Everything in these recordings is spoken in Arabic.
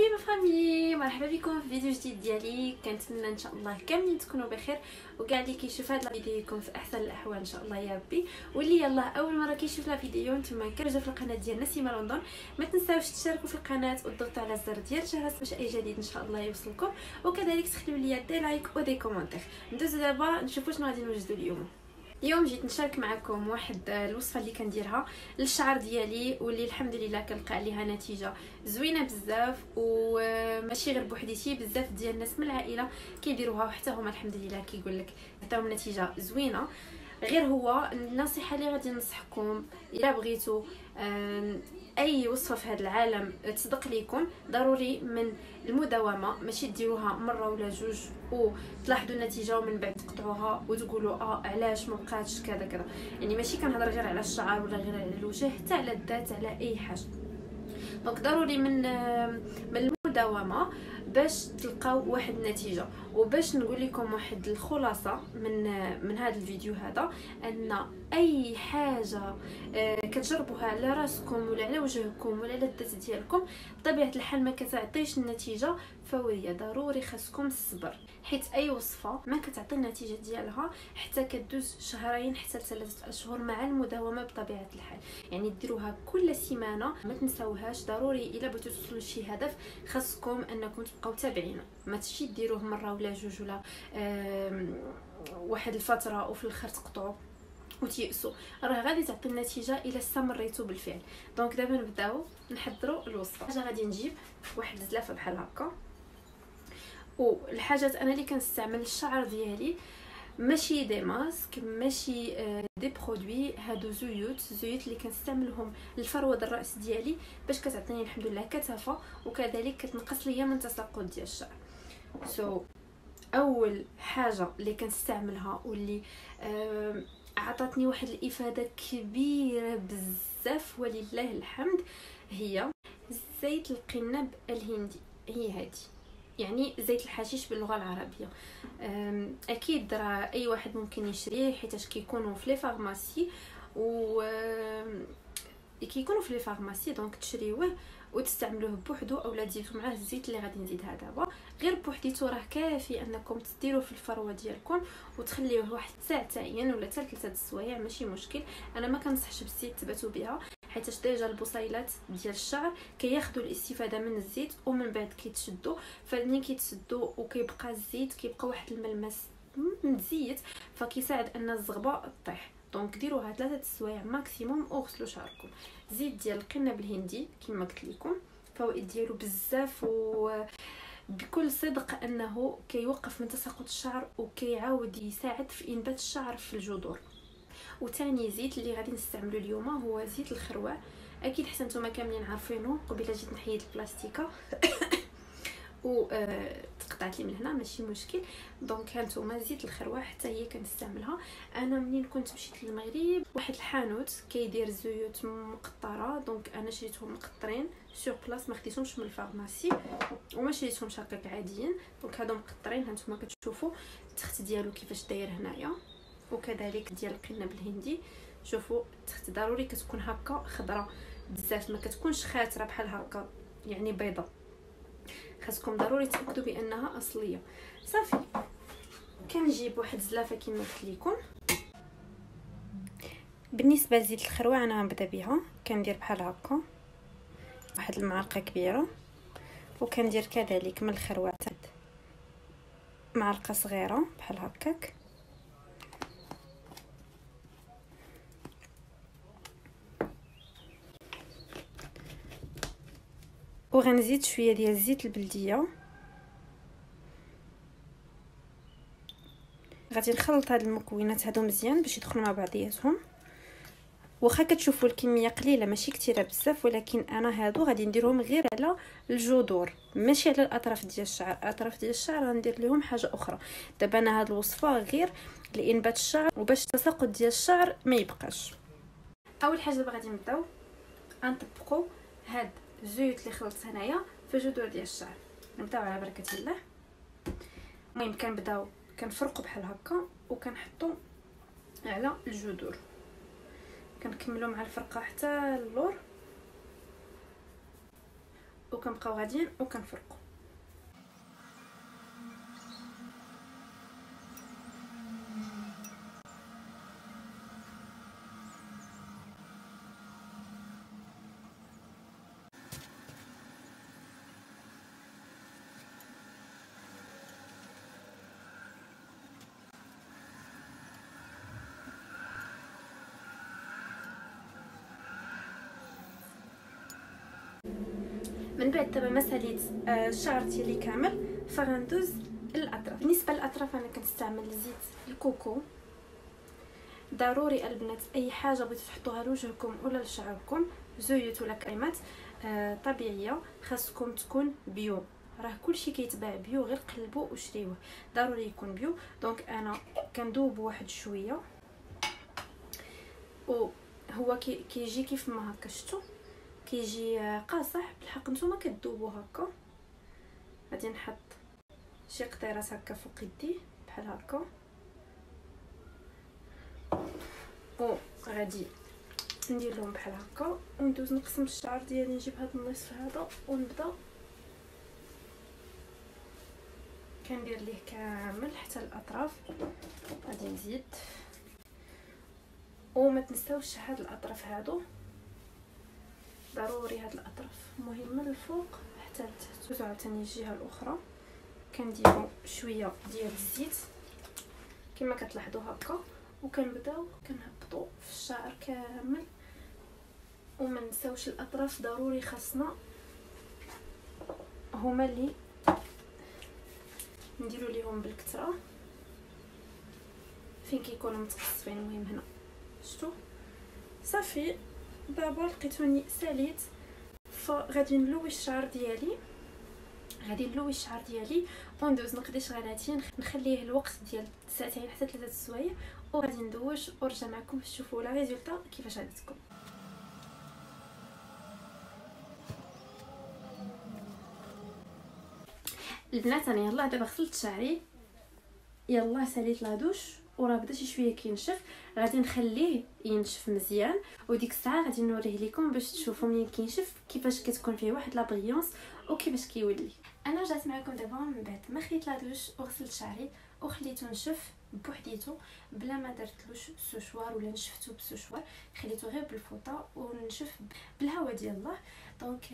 يا فامي، مرحبا بكم في فيديو جديد ديالي. كنتمنى ان شاء الله كاملين تكونوا بخير وكاع اللي كيشوف هذا الفيديو يكون في احسن الاحوال ان شاء الله يا ربي. واللي يلاه اول مره كيشوف الفيديو نتمنى كنرجع في القناه ديالنا سيما لندن. ما تنساوش تشتركوا في القناه وتضغطوا على الزر ديال الجرس باش اي جديد ان شاء الله يوصلكم، وكذلك تخليو لي دي لايك ودي كومونتير. ندوزو دابا نشوفوا شنو غادي نوجدوا اليوم جيت نشارك معكم واحد الوصفه اللي كنديرها للشعر ديالي، واللي الحمد لله كنلقى عليها نتيجه زوينه بزاف، وماشي غير بوحديتي، بزاف ديال الناس من العائله كيديروها وحتى هما الحمد لله كيقول لك عطاهم نتيجه زوينه. غير هو النصيحه اللي غادي ننصحكم الا بغيتوا اي وصفه في هذا العالم تصدق ليكم، ضروري من المداومه، ماشي ديروها مره ولا جوج وتلاحظوا النتيجه ومن بعد تقطعوها وتقولوا علاش ما بقاتش كذا كذا. يعني ماشي كنهضر غير على الشعر ولا غير على الوجه، حتى على الذات، على اي حاجه. دونك ضروري من المداومه باش تلقاو واحد النتيجه. وباش نقول لكم واحد الخلاصه من هذا الفيديو هذا، ان اي حاجه كتجربوها على راسكم ولا على وجهكم ولا على الذات ديالكم، بطبيعه الحال ما كتعطيش النتيجه فوريه. ضروري خاصكم الصبر، حيت اي وصفه ما كتعطي النتيجه ديالها حتى كدوز شهرين حتى 3 اشهر مع المداومه بطبيعه الحال. يعني ديروها كل سيمانه، ما تنساوهاش. ضروري الا بغيتوا توصلوا لشي هدف خاصكم انكم تبقاو تابعين، ما تمشي ديروه مره ولا جوج ولا واحد الفتره وفي الاخر تقطعوا وتيأسوا. راه غادي تعطي النتيجه الا استمريتوا بالفعل. دونك دابا نبداو نحضروا الوصفه. حاجه غادي نجيب واحد الزلافه بحال هكا، والحاجات انا اللي كنستعمل الشعر ديالي ماشي دي ماسك، ماشي دي برودوي، هادو زيوت اللي كنستعملهم للفروه الراس ديالي باش كتعطيني الحمد لله كثافه، وكذلك كتنقص ليا من تساقط ديال الشعر. اول حاجه اللي كنستعملها واللي عطاتني واحد الافاده كبيره بزاف ولله الحمد، هي زيت القنب الهندي. هي هذه، يعني زيت الحشيش باللغه العربيه. اكيد راه اي واحد ممكن يشريه حيتاش كيكونوا في لي فارماسي كيكونوا في لي فارماسي. دونك تشريوه وتستعملوه بوحدو، اولا تزيدوا معاه الزيت اللي غادي نزيدها دابا. غير بوحديتو راه كافي انكم تديروه في الفروه ديالكم وتخليوه واحد ساعتين ولا حتى 3 السوايع، ماشي مشكل. انا ما كنصحش بالزيت تباتوا بها، حيت ديجا البصيلات ديال الشعر كياخذوا الاستفاده من الزيت ومن بعد كيتشدوا. فملي كيتشدوا وكيبقى الزيت كيبقى واحد الملمس مزيت، فكيساعد ان الزغبه طيح. دونك ديروها 3 السوايع ماكسيموم وغسلوا شعركم. زيت ديال القنب الهندي كما قلت لكم، فوائد ديالو بزاف، وبكل صدق انه كيوقف من تساقط الشعر وكيعاود يساعد في انبات الشعر في الجذور. وثاني زيت اللي غادي نستعملو اليوم هو زيت الخروع. اكيد حتى نتوما كاملين عارفينه. قبيله جيت نحيد البلاستيكه و تقطعت لي من هنا، ماشي مشكل. دونك هانتوما زيت الخروع حتى هي كنستعملها. انا منين كنت مشيت للمغرب واحد الحانوت كيدير زيوت مقطره، دونك انا شريتهم مقطرين سور بلاص، ما خديتهمش من الفارماسي وما شريتهمش هكاك عاديين. دونك هادو مقطرين، هانتوما كتشوفوا التخت ديالو كيفاش داير هنايا، وكذلك ديال القنب الهندي. شوفوا التخت ضروري كتكون هكا خضره بزاف، ما كتكونش خاتره بحال هكا يعني بيضه. خاصكم ضروري تاكدوا بانها اصليه. صافي كنجيب واحد الزلافه كما قلت لكم. بالنسبه لزيت الخروع انا غنبدا بها، كندير بحال هكا واحد المعلقه كبيره، وكندير كذلك من الخروع معلقه صغيره بحال هكاك. وغنزيد شويه ديال الزيت البلديه. غادي نخلط هاد المكونات هادو مزيان باش يدخلوا مع بعضياتهم. واخا كتشوفوا الكميه قليله ماشي كثيره بزاف، ولكن انا هادو غادي نديرهم غير على الجذور ماشي على الاطراف ديال الشعر. الاطراف ديال الشعر غندير لهم حاجه اخرى. دابا انا هاد الوصفه غير لانبات الشعر وباش التساقط ديال الشعر ما يبقاش. اول حاجه دابا غادي نبداو نطبقوا هاد الزيوت اللي خلطت هنايا في الجذور ديال الشعر. نبداو على بركه الله. المهم كنبداو كنفرقوا بحال هكا وكنحطوا على الجذور، كنكملوا مع الفرقه حتى اللور. وكنبقاو غاديين وكنفرقوا. من بعد دابا ما ساليت الشعر ديالي كامل، فغندوز للاطراف. بالنسبه للاطراف انا كنستعمل زيت الكوكو. ضروري البنات اي حاجه بغيتو تحطوها لوجهكم ولا لشعركم، زيوت ولا كريمات طبيعيه، خاصكم تكون بيو. راه كلشي كيتباع بيو، غير قلبوا وشريوه، ضروري يكون بيو. دونك انا كندوب واحد شويه، وهو كيجي كيف ما هكا، شفتوا كيجي قاصح. بالحق نتوما كدوبوا هكا. غادي نحط شي قطيرات هكا فوق يدي بحال هكا، وغادي ندير لهم بحال هكا، وندوز نقسم الشعر ديالي، نجيب هذا النصف هذا ونبدا كندير ليه كامل حتى الاطراف. غادي نزيد، وما تنساوش هاد الاطراف هادو ضروري، هاد الاطراف مهمه، الفوق حتى لتحت. عاوتاني الجهه الاخرى كنديروا شويه ديال الزيت كما كتلاحظوا هكا، وكنبداو كنهبطوا في الشعر كامل. وما نساوش الاطراف ضروري، خاصنا هما اللي نديروا ليهم بالكثره فين كيكونوا متقصفين. المهم هنا شفتوا صافي. دابا لقيتوني ساليت، فغادي نلوي الشعر ديالي. وندوز نقضي شغلاتي، نخليه الوقت ديال ساعتين حتى 3 سوايع، وغادي ندوش ونرجع معكم باش تشوفوا لا ريزولطا كيفاش غادتكم. البنات انا يلاه دابا غسلت شعري، يلاه ساليت لا دوش، وراه بدا شي شويه كينشف. غادي نخليه ينشف مزيان، وديك الساعه غادي نوريه لكم باش تشوفوا ملي كينشف كيفاش كتكون فيه واحد لا بريونس وكيفاش كيولي. انا رجعت معكم دابا من بعد ما خديت لا دوش وغسلت شعري وخليته نشف بوحديتو بلا ما درتلوش سوشوار ولا نشفتو بسوشوار، خليته غير بالفوطه ونشف بالهواء ديال الله. دونك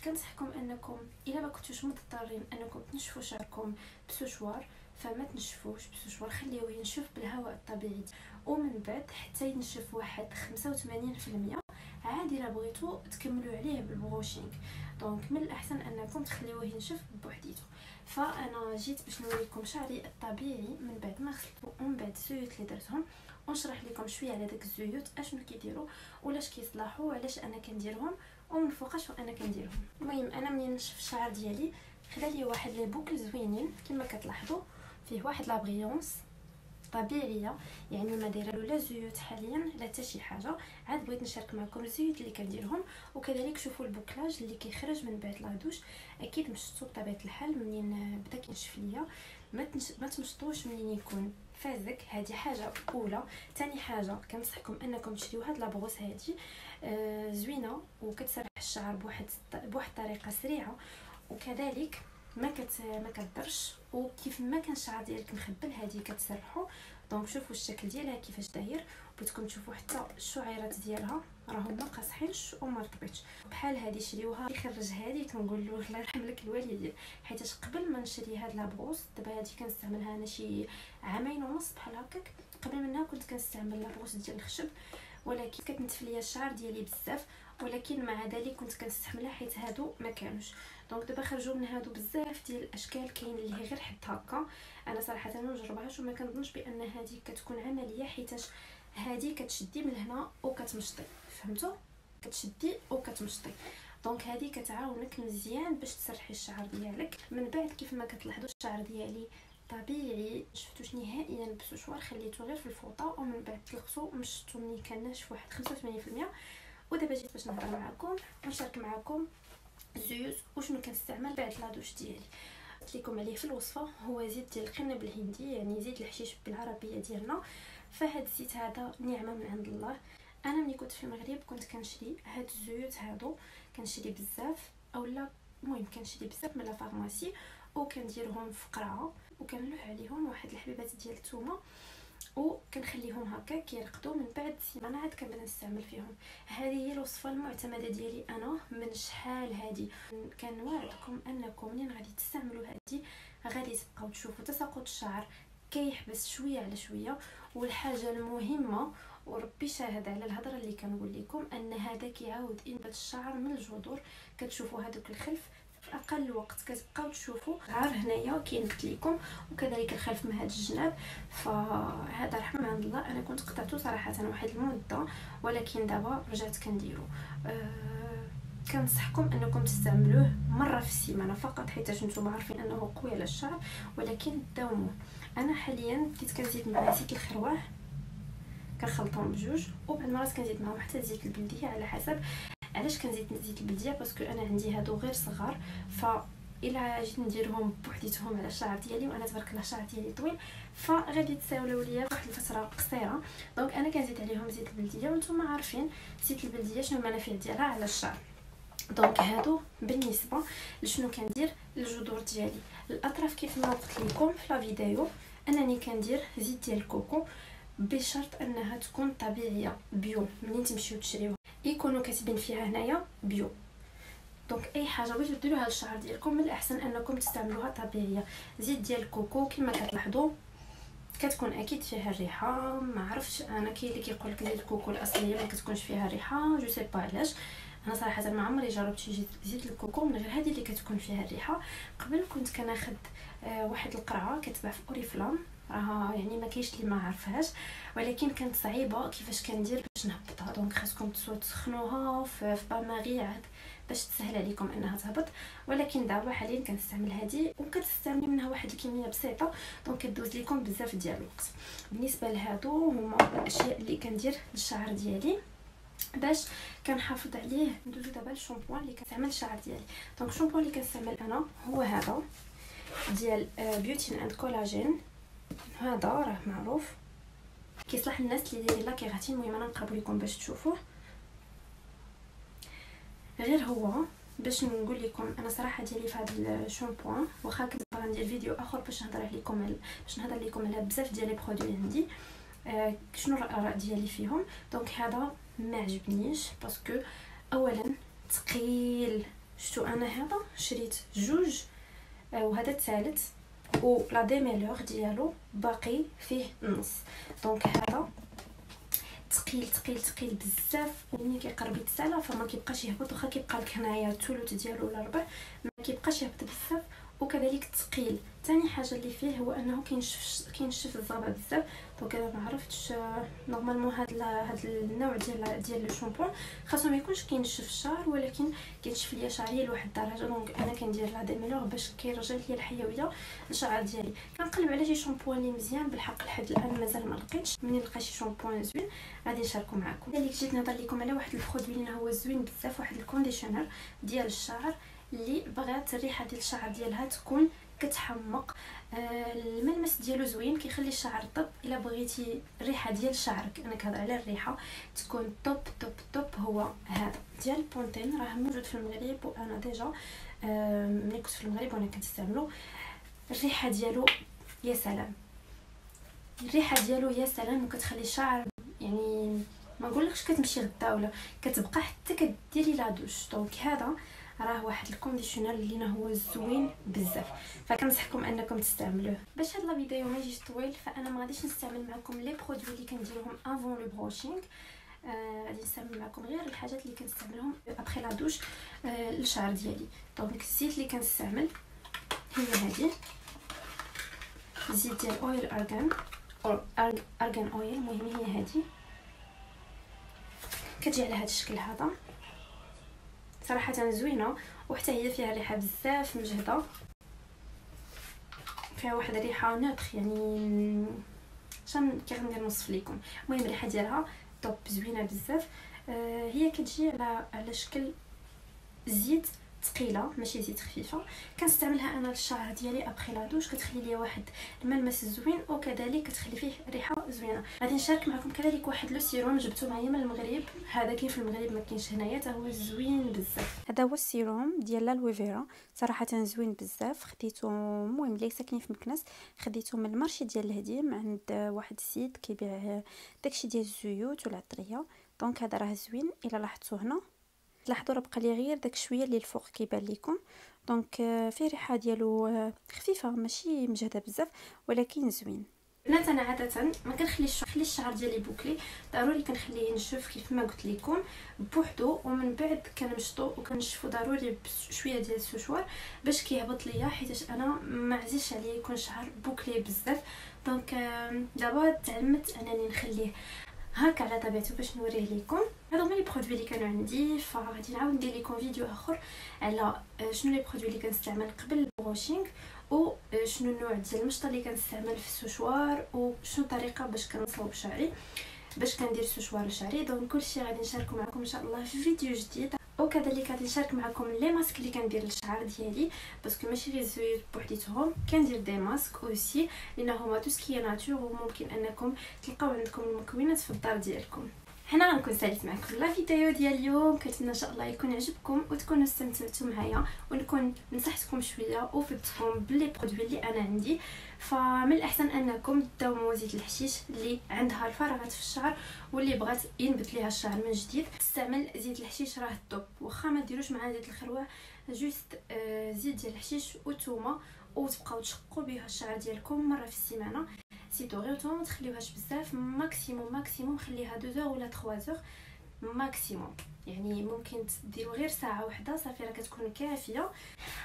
كنصحكم انكم الا ما كنتوش مضطرين انكم تنشفوا شعركم بسوشوار فما تنشفوش بسوشوار، خليوه ينشف بالهواء الطبيعي. ومن بعد حتى ينشف واحد 85% عادي لا بغيتو تكملوا عليه بالبروشينغ. دونك من الاحسن انكم تخليوه ينشف بوحديتو. فانا جيت باش نوريكم شعري الطبيعي من بعد ما غسلته ومن بعد الزيوت اللي درتهم، ونشرح لكم شويه على داك الزيوت اشنو كيديروا ولاش كيصلحوا وعلاش انا كنديرهم ومن فوقاش وانا كنديرهم. المهم انا ملي نشف الشعر ديالي خدا لي واحد لي بوكل زوينين كما كتلاحظوا، فيه واحد لا بريونس طبيعيه، يعني ما دايره لا زيوت حاليا لا حتى شي حاجه. عاد بغيت نشارك معكم الزيوت اللي كنديرهم، وكذلك شوفوا البوكلاج اللي كيخرج من بعد لا دوش. اكيد مشطوا بطبيعه الحال منين بدا كينشف ليا، ما تمشطوش منين يكون فازك. هذه حاجه اولى. ثاني حاجه كنصحكم انكم تشريو هاد لابغوس هذه زوينه وكتسرح الشعر بواحد الطريقه سريعه، وكذلك ما كتضرش، وكيف ما كان الشعر ديالك مخبل هذه كتسرحوا. دونك شوفوا الشكل ديالها كيفاش داير، بغيتكم تشوفوا حتى الشعيرات ديالها راهم ما قاصحينش وما رطبيتش بحال هذه. شريوها يخرج هذه كنقول له الله يرحم لك الوالدين، حيت قبل ما نشري هاد لابغوس دابا هذه كنستعملها انا شي 2 عام ونص بحال هكاك. قبل منها كنت كنستعمل لابغوس ديال الخشب، ولكن كتنتف ليا الشعر ديالي بزاف، ولكن مع ذلك كنت كنستحملها حيت هادو ما كانوش. دونك دابا خرجوا من هادو بزاف ديال الاشكال، كاين اللي هي غير حط هكا. انا صراحه ما نجربهاش وما كنظنش بان هذه كتكون عمليه، حيتاش هذه كتشدي من هنا وكتمشطي، فهمتوا؟ كتشدي وكتمشطي. دونك هذه كتعاونك مزيان باش تسرحي الشعر ديالك. من بعد كيف ما كتلاحظوا الشعر ديالي طبيعي، شفتوش نهائيا بسوشوار، خليته غير في الفوطه ومن بعد طلقته مشطو ملي كان ناشف واحد 85%. ودابا جيت باش نهضر معكم ونشارك معكم الزيوت وشنو كنستعمل بعد لا دوش ديالي. قلت لكم عليه في الوصفه، هو زيت ديال القرن بالهندي، يعني زيت الحشيش بالعربيه ديالنا. فهاد الزيت هذا نعمه من عند الله. انا ملي كنت في المغرب كنت كنشري هاد الزيوت هادو، كنشري بزاف اولا المهم كنشري بزاف من لا فارماسي وكنديرهم في قرعه وكنلوح عليهم واحد الحبيبات ديال الثومه وكنخليهم هكا كيرقدوا. من بعد سيمانه عاد كنبدا نستعمل فيهم. هذه هي الوصفه المعتمده ديالي انا من شحال هذه. كنوعدكم انكم منين غادي تستعملوا هذه غادي تبقاو تشوفوا تساقط الشعر كيحبس شويه على شويه. والحاجه المهمه وربي شاهد على الهضره اللي كنقول لكم ان هذا كيعاود انبات الشعر من الجذور. كتشوفوا هذوك الخلف في اقل وقت كتبقاو تشوفوا شعر هنايا كينبت لكم وكذلك الخلف من هذا الجناب. فهذا رحمه من عند الله. انا كنت قطعته صراحه واحد المده ولكن دابا رجعت كنديرو. كنصحكم انكم تستعملوه مره في السيمانه فقط حيت نتوما عارفين انه قوي على الشعر ولكن داوموه. انا حاليا بديت كنزيد معاه زيت الخرواه كنخلطهم بجوج وبعد مرات كنزيد معاهم حتى زيت البلديه على حسب. علاش كنزيد زيت البلديه باسكو انا عندي هادو غير صغار الا جيت نديرهم بوحديتهم على الشعر ديالي وانا تبارك الله الشعر ديالي طويل فغادي تساولاو ليا واحد الفتره قصيره. دونك انا كنزيد عليهم زيت البلديه وانتم عارفين زيت البلديه شنو المنافع ديالها على الشعر. دونك هادو بالنسبه لشنو كندير الجذور ديالي. الاطراف كيف ما قلت لكم في لا فيديو انني كندير زيت ديال الكوكو بشرط انها تكون طبيعيه بيو. منين تمشيو تشريوها يكونوا كاتبين فيها هنايا بيو. دونك اي حاجه بغيتو ديروها للشعر ديالكم من الاحسن انكم تستعملوها طبيعيه. زيت ديال الكوكو كما كتلاحظوا كتكون اكيد فيها الريحه. ما عرفتش انا كاين اللي كيقول لك زيت الكوكو الاصليه ما كتكونش فيها الريحه جو سي با علاش. انا صراحه ما عمري جربت شي زيت الكوكو من غير هذه اللي كتكون فيها الريحه. قبل كنت كناخذ واحد القرعه كتباع في اوريفلام راها يعني ما كاينش اللي ما عارفهاش ولكن كانت صعيبه كيفاش كندير باش نهبطها. دونك خاصكم تسخنوها في باماغي عاد باش تسهل عليكم انها تهبط. ولكن دابا حاليا كنستعمل هذه وكتستعملي منها واحد الكميه بسيطه دونك كدوز لكم بزاف ديال الوقت. بالنسبه لهادو هما الاشياء اللي كندير للشعر ديالي باش كنحافظ عليه. ندوزو دابا للشامبوان اللي كنستعمل الشعر ديالي. دونك الشامبوان اللي كنستعمل انا هو هذا ديال بيوتين اند كولاجين. هذا راه معروف كيصلح للناس اللي دايرين لا كيراتين. المهم انا نقرب لكم باش تشوفوه. غير هو باش نقول لكم انا صراحه ديالي في هذا الشامبوان واخا كنت باغا ندير فيديو اخر باش نهضر لكم على بزاف ديال لي برودوي عندي شنو الاراء ديالي فيهم. دونك هذا ما عجبنيش باسكو اولا ثقيل. شفتو انا هذا شريت جوج وهذا الثالث و لا ديميلور ديالو باقي فيه النص. دونك هذا ثقيل ثقيل ثقيل بزاف وملي كيقرب يتسالى فما كيبقاش يهبط. واخا كيبقى لك هنايا الثلث ديالو ولا ربع ما كيبقاش يهبط بزاف وكذلك ثقيل. ثاني حاجه اللي فيه هو انه كينشف الزغبه بزاف. دونك انا ما عرفتش نورمالمون هاد النوع ديال لو شامبو خاصو ما يكونش كينشف الشعر ولكن كينشف ليا شعري لواحد الدرجه. دونك انا كندير لا ديميلور باش كيرجع ليا الحيويه للشعر ديالي. كنقلب على شي شامبو اللي مزيان بالحق لحد الان مازال ما لقيتش. منين نلقى شي شامبو زوين غادي نشاركو معكم. لذلك جيت نهضر لكم على واحد البرودوي اللي هو زوين بزاف واحد الكونديشنر ديال الشعر اللي بغات الريحه ديال الشعر ديالها تكون كتحمق. الملمس ديالو زوين كيخلي الشعر طب. الا بغيتي الريحه ديال شعرك انا كنهضر على الريحه تكون توب توب توب هو هذا ديال بونتين. راه موجود في المغرب وانا ديجا ملي كنت في المغرب وانا كنستعملو. الريحه ديالو يا سلام. الريحه ديالو يا سلام وكتخلي الشعر يعني ما نقولكش كتمشي غدا ولا كتبقى حتى كديري لا دوش. دونك هذا راه واحد الكونديشنر اللي هو زوين بزاف فكنصحكم انكم تستعملوه. باش هاد لا فيديو ما يجيش طويل فانا ما غاديش نستعمل معكم لي برودوي اللي كنديرهم افون لو بروشينغ. غادي نستعمل معكم غير الحاجات اللي كنستعملهم ابري لا دوش للشعر ديالي. دونك الزيت اللي كنستعمل هي هذه زيت ديال اويل ارغان او ارغان اويل. المهم هي هذه كتجي على هذا الشكل هذا صراحه زوينه وحتى هي فيها ريحه بزاف مجهده. فيها واحد الريحه نوتر يعني شان كي غندير نوصف لكم. المهم الريحه ديالها توب زوينه بزاف. هي كتجي على شكل زيت ثقيله ماشي زيت خفيفه. كنستعملها انا للشعر ديالي ابخي لا دوش، كتخلي لي واحد الملمس زوين وكذلك كتخلي فيه ريحه زوينه. غادي نشارك معكم كذلك واحد لو سيروم جبته معايا من المغرب، هذا كاين في المغرب ما كاينش هنايا، حتى هو زوين بزاف. هذا هو السيروم ديال لالويفيرا، صراحه زوين بزاف. خديته المهم اللي ساكنين في مكناس، خديته من المارشي ديال الهديم عند واحد السيد كيبيع داكشي ديال الزيوت والعطريه. دونك هذا راه زوين. الا لاحظتوا هنا لاحظوا راه بقى لي غير داك شويه اللي الفوق كيبان لكم. دونك فيه ريحه ديالو خفيفه ماشي مجهده بزاف ولكن زوين. بنات انا عاده ما كنخليش الشعر ديالي بوكلي، ضروري كنخليه ينشف كيف ما قلت لكم بوحدو، ومن بعد كنمشطو وكنشفو ضروري بشويه ديال السشوار باش كيهبط ليا، حيت انا ما عزيزش عليه يكون شعر بوكلي بزاف. دونك دابا تعلمت انني نخليه هكا على طبيعته باش نوريه لكم. هادو هما لي برودوي اللي كانوا عندي، فغادي نعاود ندير لكم فيديو اخر على شنو لي برودوي اللي كنستعمل قبل البروشينغ، وشنو النوع ديال المشطه اللي كنستعمل في السشوار، وشنو الطريقه باش كنصاوب شعري باش كندير سشوار لشعري. دونك كلشي غادي نشاركو معكم ان شاء الله في فيديو جديد. وكذلك غادي نشارك معكم لي ماسك اللي كندير للشعر ديالي، باسكو ماشي غير زويت بوحديتهم، كندير دي ماسك اوسي لان هما تو سكي ناتور، وممكن انكم تلقاو عندكم المكونات في الدار ديالكم. هنا غنكون ساليت معكم لا فيديو ديال اليوم، كنتمنى ان شاء الله يكون عجبكم وتكونوا استمتعتوا معايا، ونكون نصحتكم شويه وفدتكم باللي برودوي اللي انا عندي. فمن الاحسن انكم تداوموا زيت الحشيش اللي عندها الفراغات في الشعر واللي بغات ينبت ليها الشعر من جديد تستعمل زيت الحشيش، راه الطوب. واخا ما ديروش مع زيت الخروع، جوست زيت ديال الحشيش وثومه، وتبقاو تشقوا بها الشعر ديالكم مره في السيمانه. سيتو غير توما ما تخليوهاش بزاف، ماكسيموم خليها 2 ولا 3 ماكسيموم، يعني ممكن ديروا غير ساعه واحده صافي راه كتكون كافيه.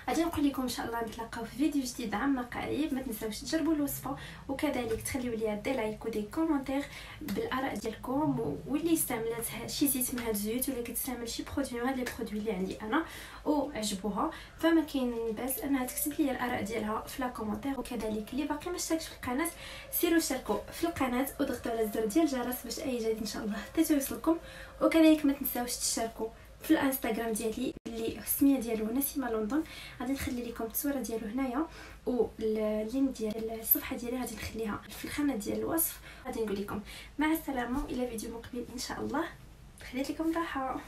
غادي نقول لكم ان شاء الله نتلاقاو في فيديو جديد عما قريب. ما تنساوش تجربوا الوصفه، وكذلك تخليوا لي دي لايك ودي كومونتير بالاراء ديالكم، واللي استعملت شي زيت من هاد الزيوت ولا كتستعمل شي برودوي من هاد لي برودوي اللي عندي انا وعجبوها، فما كاين باس انها تكتب لي الاراء ديالها في لا كومونتير. وكذلك اللي باقي ما اشتركش في القناه سيروا اشتركوا في القناه وضغطوا على الزر ديال الجرس باش اي جديد ان شاء الله توصلكم. وكذلك ما تنساوش تشتركوا في الانستغرام ديالي اللي السميه ديالو نسيمه لندن، غادي نخلي لكم التصويره ديالو هنايا، واللينك ديال الصفحه ديالي غادي نخليها في الخانه ديال الوصف. غادي نقول لكم مع السلامه الى فيديو مقبل ان شاء الله. خليت لكم راحه.